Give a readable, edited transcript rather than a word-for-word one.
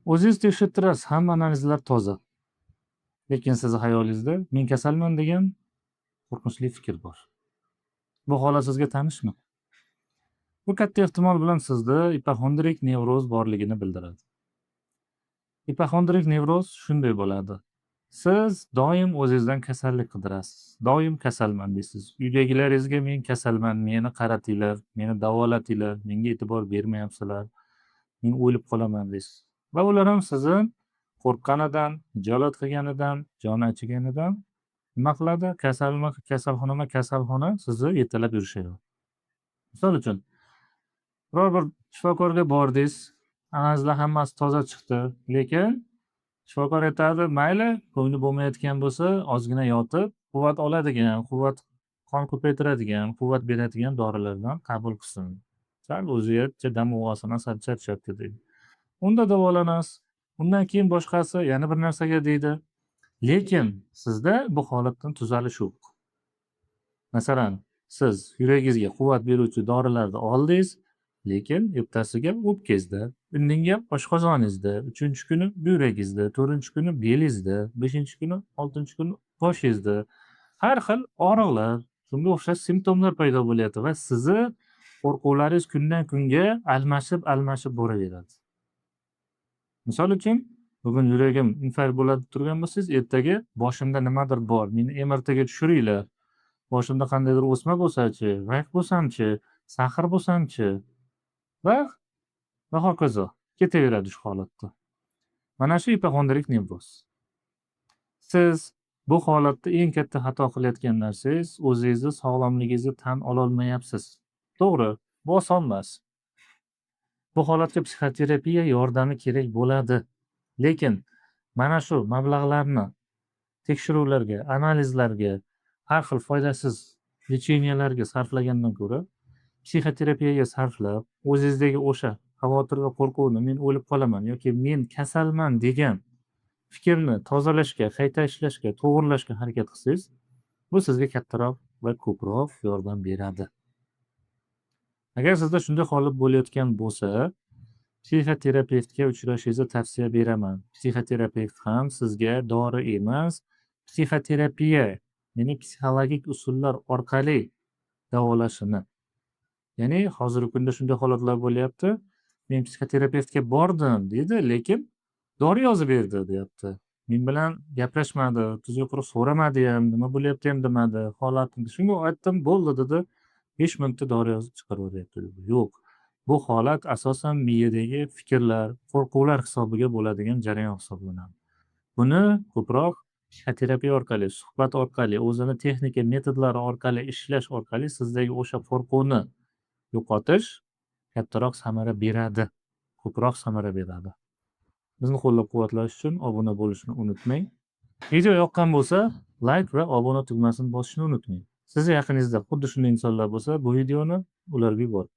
O'zingiz tekshirtirasiz, hamma analizlar toza. Lekin sizni xayolingizda men kasalman degan qo'rqinchli fikr bor. Bu holat sizga tanishmi? Bu katta ehtimol bilan sizda ipokondrik nevroz borligini bildiradi. Ipokondrik nevroz shunday bo'ladi. Siz doim o'zingizdan kasallik qidirasiz. Doim kasalman deysiz. Uydagilaringizga men kasalman, meni qaratinglar, meni davolatinglar, menga e'tibor bermayapsizlar, men o'lib qolaman deysiz. Va ular ham sizni qo'rqqanidan, hijolat qilganidan, joni achiganidan nima qiladi? Kasalxona sizni yetalab yurishadi. Misol uchun, biror bir shifokorga bordingiz, analizlar hammasi toza chiqdi, lekin shifokor aytadi, mayli, ko'ngli bo'lmayotgan bo'lsa, ozgina yotib, quvvat oladigan, qon ko'paytiradigan, quvvat beradigan dorilardan qabul qilsin. Sal o'ziga dam olsin, sal charchabdi deydi. Unda davolanasiz. Undan keyin boshqasi yana bir narsaga deydi. Lekin sizda bu holatdan tuzalish yo'q. Masalan, siz yuragingizga quvvat beruvchi dorilarni oldingiz, lekin ertasiga o'pkangizda, indinga oshqozoningizda, 3-kuni buyrakingizda, 4-kuni belingizda, 5-kuni, 6-kuni boshingizda har xil og'riqlar, shunga o'xshash simptomlar paydo bo'lyapti va sizni qo'rquvlaringiz kundan kunga almashib boraveradi. Misol uchun, bugun yuragim infarkt bo'ladi turgan bo'lsangiz, ertaga boshimda nimadir bor, meni MRTga tushiringlar. Boshimda qandaydir o'sma bo'lsa-chi, rak bo'lsamchi, sahr bo'lsamchi va hokazo. Ketaveradi shu holatda. Mana shu ipokondrik nevroz. Siz bu holatda eng katta xato qilayotgan narsangiz o'zingizni sog'lomligingizni tan ololmayapsiz. To'g'ri, bu oson emas. Bu holatga psixoterapiya yordami kerak bo'ladi. Lekin mana shu mablag'larni tekshiruvlarga, analizlarga, har xil foydasiz lecheniyalarga sarflagandan ko'ra, psixoterapiyaga sarflab, o'zingizdagi o'sha xavotir va qo'rquvni men o'lib qolaman yoki men kasalman degan fikrni tozalashga, qayta ishlashga, to'g'rilashga harakat qilsangiz, bu sizga kattaroq va ko'proq yordam beradi. Agar sizda shunday holat bo'layotgan bo'lsa, psixoterapevtga uchrashingizni tavsiya beraman. Psixoterapevt ham sizga dori emas, psixoterapiya, ya'ni psixologik usullar orqali davolashini. Ya'ni hozirgi kunda shunday holatlar bo'lyapti. Men psixoterapevtga bordim deydi, lekin dori yozib berdi deyapti. Men bilan gaplashmadi, tuzuk quruq so'ramadi ham, nima bo'lyapti ham demadi, holatimni. Shunga aytdim, bo'ldi dedi. 5 minutda dori yozib chiqaraveryapti dedi. Yo'q. Bu holat asosan miyadagi fikrlar, qo'rquvlar hisobiga bo'ladigan jarayon hisoblanadi. Buni ko'proq psixoterapiya orqali, suhbat orqali, o'zini texnika metodlari orqali ishlash orqali sizdagi o'sha qo'rquvni yo'qotish kattaroq samara beradi, ko'proq samara beradi. Bizni qo'llab-quvvatlash uchun obuna bo'lishni unutmang. Video yoqqan bo'lsa, like va obuna tugmasini bosishni unutmang. Sizni yaqiningizda xuddi shunday insonlar bo'lsa, bu videoni ularga yuboring.